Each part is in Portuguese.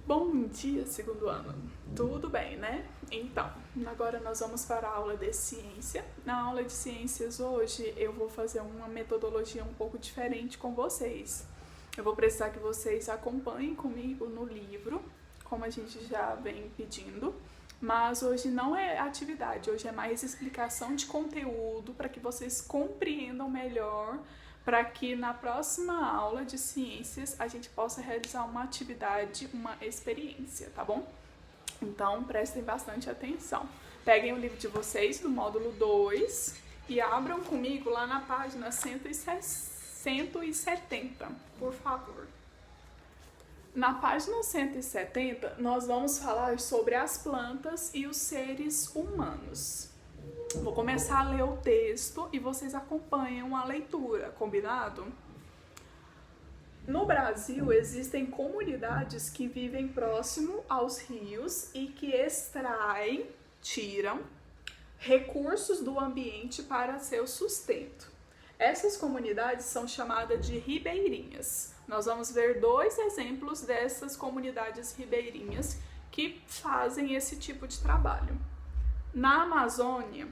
Bom dia, segundo ano. Tudo bem, né? Então, agora nós vamos para a aula de ciência. Na aula de ciências hoje eu vou fazer uma metodologia um pouco diferente com vocês. Eu vou precisar que vocês acompanhem comigo no livro, como a gente já vem pedindo. Mas hoje não é atividade, hoje é mais explicação de conteúdo para que vocês compreendam melhor, para que na próxima aula de ciências a gente possa realizar uma atividade, uma experiência, tá bom? Então prestem bastante atenção. Peguem o livro de vocês do módulo 2 e abram comigo lá na página 170, por favor. Na página 170, nós vamos falar sobre as plantas e os seres humanos. Vou começar a ler o texto e vocês acompanham a leitura, combinado? No Brasil, existem comunidades que vivem próximo aos rios e que extraem, tiram, recursos do ambiente para seu sustento. Essas comunidades são chamadas de ribeirinhas. Nós vamos ver dois exemplos dessas comunidades ribeirinhas que fazem esse tipo de trabalho. Na Amazônia,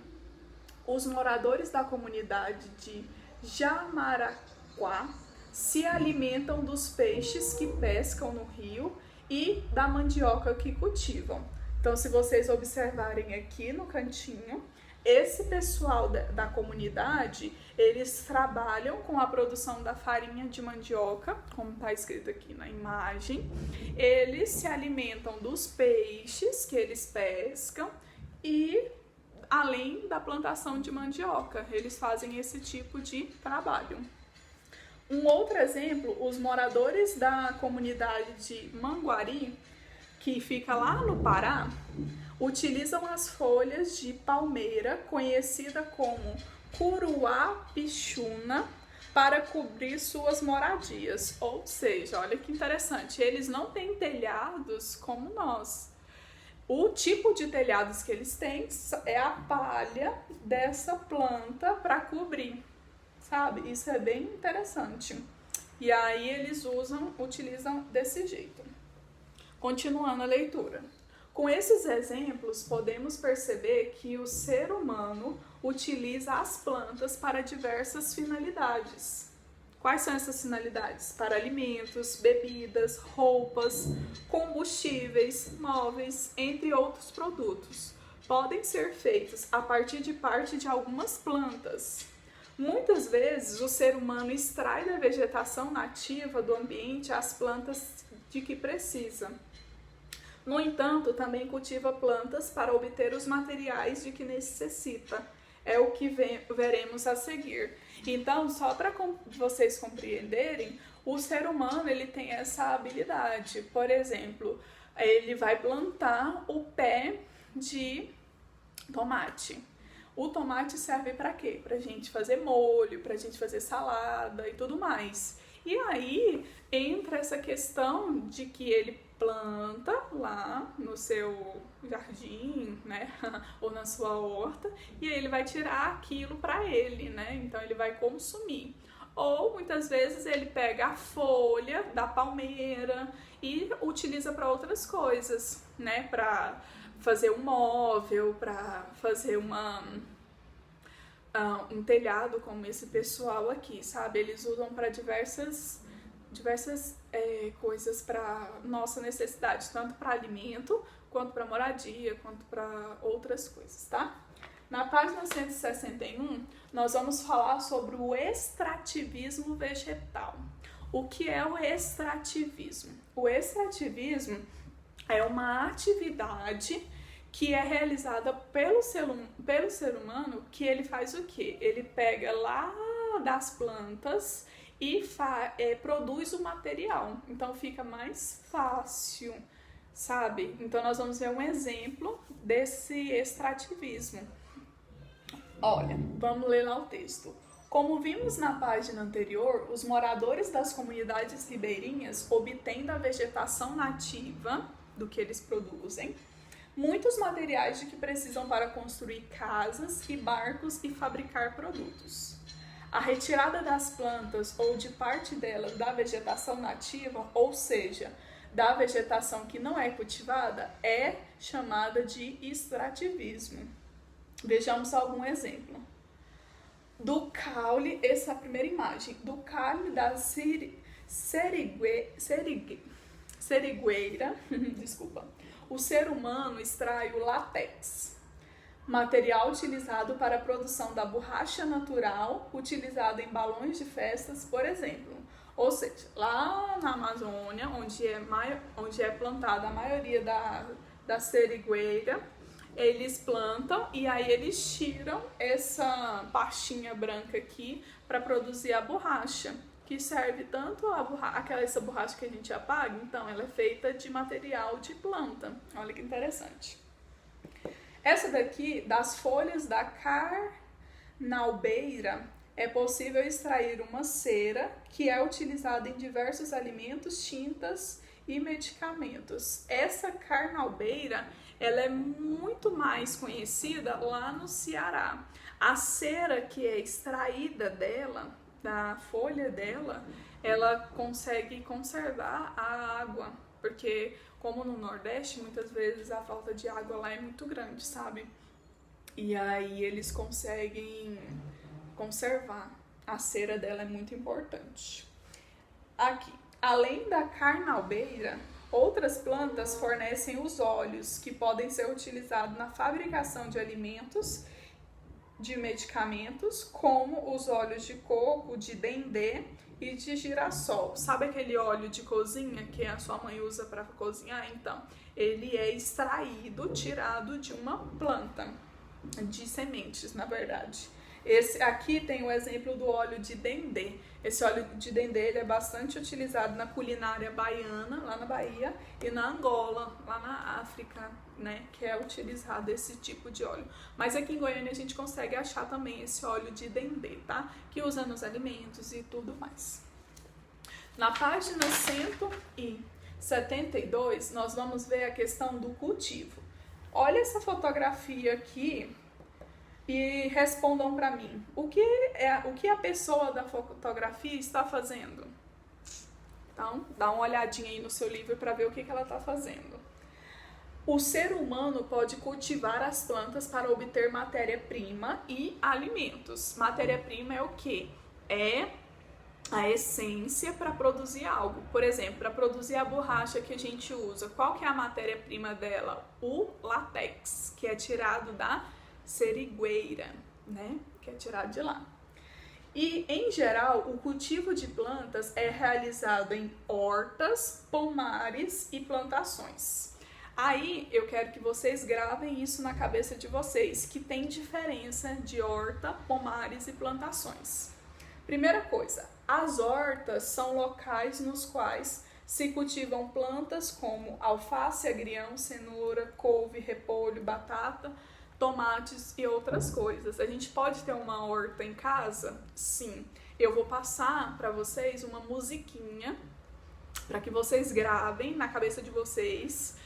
os moradores da comunidade de Jamaraquá se alimentam dos peixes que pescam no rio e da mandioca que cultivam. Então, se vocês observarem aqui no cantinho, esse pessoal da comunidade, eles trabalham com a produção da farinha de mandioca, como está escrito aqui na imagem. Eles se alimentam dos peixes que eles pescam e além da plantação de mandioca, eles fazem esse tipo de trabalho. Um outro exemplo, os moradores da comunidade de Manguari, que fica lá no Pará, utilizam as folhas de palmeira, conhecida como curuá-pixuna, para cobrir suas moradias. Ou seja, olha que interessante, eles não têm telhados como nós. O tipo de telhados que eles têm é a palha dessa planta para cobrir, sabe? Isso é bem interessante. E aí eles utilizam desse jeito. Continuando a leitura. Com esses exemplos, podemos perceber que o ser humano utiliza as plantas para diversas finalidades. Quais são essas finalidades? Para alimentos, bebidas, roupas, combustíveis, móveis, entre outros produtos. Podem ser feitos a partir de parte de algumas plantas. Muitas vezes, o ser humano extrai da vegetação nativa do ambiente as plantas de que precisa. No entanto, também cultiva plantas para obter os materiais de que necessita. É o que veremos a seguir. Então, só para vocês compreenderem, o ser humano ele tem essa habilidade. Por exemplo, ele vai plantar o pé de tomate. O tomate serve para quê? Para a gente fazer molho, para a gente fazer salada e tudo mais. E aí entra essa questão de que ele planta lá no seu jardim, né, ou na sua horta, e aí ele vai tirar aquilo para ele, né, então ele vai consumir. Ou muitas vezes ele pega a folha da palmeira e utiliza para outras coisas, né, para fazer um móvel, para fazer um telhado como esse pessoal aqui, sabe? Eles usam para diversas coisas para nossa necessidade, tanto para alimento, quanto para moradia, quanto para outras coisas, tá? Na página 161, nós vamos falar sobre o extrativismo vegetal. O que é o extrativismo? O extrativismo é uma atividade que é realizada pelo ser humano, que ele faz o quê? Ele pega lá das plantas e produz o material, então fica mais fácil, sabe? Então nós vamos ver um exemplo desse extrativismo. Olha, vamos ler lá o texto. Como vimos na página anterior, os moradores das comunidades ribeirinhas obtêm da vegetação nativa, do que eles produzem, muitos materiais de que precisam para construir casas e barcos e fabricar produtos. A retirada das plantas ou de parte delas da vegetação nativa, ou seja, da vegetação que não é cultivada é chamada de extrativismo. Vejamos algum exemplo. Do caule, essa é a primeira imagem, do caule da serigueira, desculpa, o ser humano extrai o látex, material utilizado para a produção da borracha natural, utilizada em balões de festas, por exemplo. Ou seja, lá na Amazônia, onde é plantada a maioria da serigueira, eles plantam e aí eles tiram essa pastinha branca aqui para produzir a borracha, que serve tanto essa borracha que a gente apaga, então ela é feita de material de planta. Olha que interessante. Essa daqui, das folhas da carnaubeira, é possível extrair uma cera que é utilizada em diversos alimentos, tintas e medicamentos. Essa carnaubeira, ela é muito mais conhecida lá no Ceará. A cera que é extraída dela, da folha dela, ela consegue conservar a água, porque como no Nordeste, muitas vezes a falta de água lá é muito grande, sabe? E aí eles conseguem conservar. A cera dela é muito importante. Aqui, além da carnaubeira, outras plantas fornecem os óleos que podem ser utilizados na fabricação de alimentos, de medicamentos, como os óleos de coco, de dendê e de girassol. Sabe aquele óleo de cozinha que a sua mãe usa para cozinhar? Então, ele é extraído, tirado de uma planta, de sementes, na verdade. Esse aqui tem o exemplo do óleo de dendê. Esse óleo de dendê ele é bastante utilizado na culinária baiana, lá na Bahia, e na Angola, lá na África, né, que é utilizado esse tipo de óleo. Mas aqui em Goiânia a gente consegue achar também esse óleo de dendê, tá? Que usa nos alimentos e tudo mais. Na página 172, nós vamos ver a questão do cultivo. Olha essa fotografia aqui e respondam para mim. O que a pessoa da fotografia está fazendo? Então, dá uma olhadinha aí no seu livro para ver o que ela está fazendo. O ser humano pode cultivar as plantas para obter matéria-prima e alimentos. Matéria-prima é o quê? É a essência para produzir algo. Por exemplo, para produzir a borracha que a gente usa, qual que é a matéria-prima dela? O látex, que é tirado da serigueira, né? Que é tirado de lá. E, em geral, o cultivo de plantas é realizado em hortas, pomares e plantações. Aí, eu quero que vocês gravem isso na cabeça de vocês, que tem diferença de horta, pomares e plantações. Primeira coisa, as hortas são locais nos quais se cultivam plantas como alface, agrião, cenoura, couve, repolho, batata, tomates e outras coisas. A gente pode ter uma horta em casa? Sim. Eu vou passar para vocês uma musiquinha para que vocês gravem na cabeça de vocês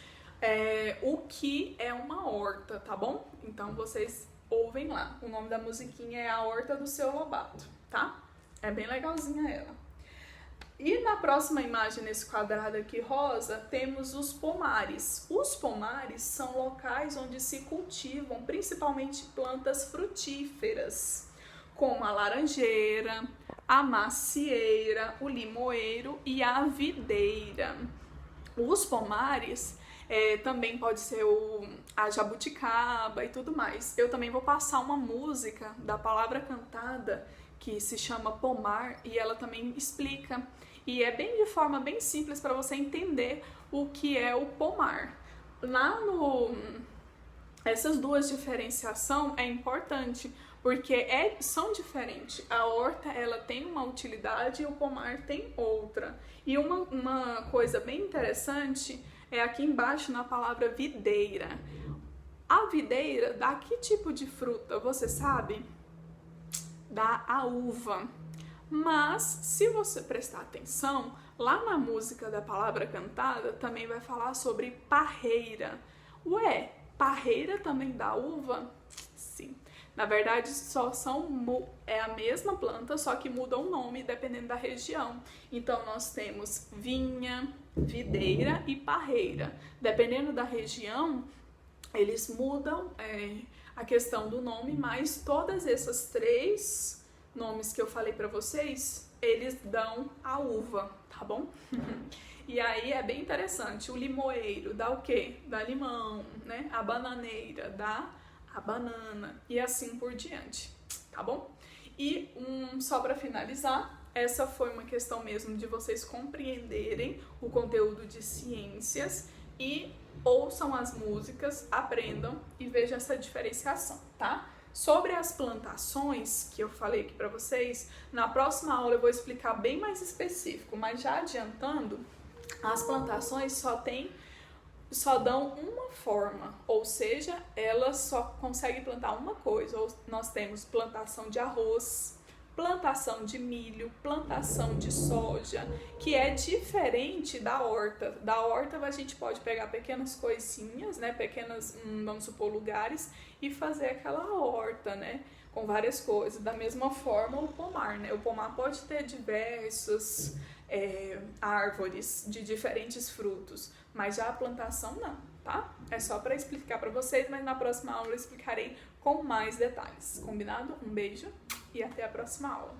o que é uma horta, tá bom? Então vocês ouvem lá. O nome da musiquinha é A Horta do Seu Lobato, tá? É bem legalzinha ela. E na próxima imagem, nesse quadrado aqui rosa, temos os pomares. Os pomares são locais onde se cultivam principalmente plantas frutíferas, como a laranjeira, a macieira, o limoeiro e a videira. Os pomares também pode ser a jabuticaba e tudo mais. Eu também vou passar uma música da Palavra Cantada que se chama Pomar e ela também explica. E é bem de forma bem simples para você entender o que é o pomar. Essas duas diferenciações é importante, porque são diferentes. A horta ela tem uma utilidade e o pomar tem outra. E uma coisa bem interessante é aqui embaixo na palavra videira. A videira dá que tipo de fruta, você sabe? Dá a uva. Mas, se você prestar atenção, lá na música da Palavra Cantada também vai falar sobre parreira. Ué, parreira também dá uva? Sim. Na verdade, é a mesma planta, só que muda o nome dependendo da região. Então, nós temos vinha, videira e parreira. Dependendo da região, eles mudam a questão do nome, mas todas essas 3 nomes que eu falei para vocês, eles dão a uva, tá bom? E aí é bem interessante. O limoeiro dá o quê? Dá limão, né? A bananeira dá a banana e assim por diante, tá bom? E só para finalizar, essa foi uma questão mesmo de vocês compreenderem o conteúdo de ciências e ouçam as músicas, aprendam e vejam essa diferenciação, tá? Sobre as plantações que eu falei aqui para vocês, na próxima aula eu vou explicar bem mais específico, mas já adiantando, as plantações só dão uma forma, ou seja, elas só conseguem plantar uma coisa. Ou nós temos plantação de arroz, plantação de milho, plantação de soja, que é diferente da horta. Da horta a gente pode pegar pequenas coisinhas, né, pequenas, vamos supor, lugares e fazer aquela horta, né, com várias coisas. Da mesma forma o pomar, né, o pomar pode ter diversas árvores de diferentes frutos, mas já a plantação não, tá? É só para explicar para vocês, mas na próxima aula eu explicarei com mais detalhes, combinado? Um beijo e até a próxima aula.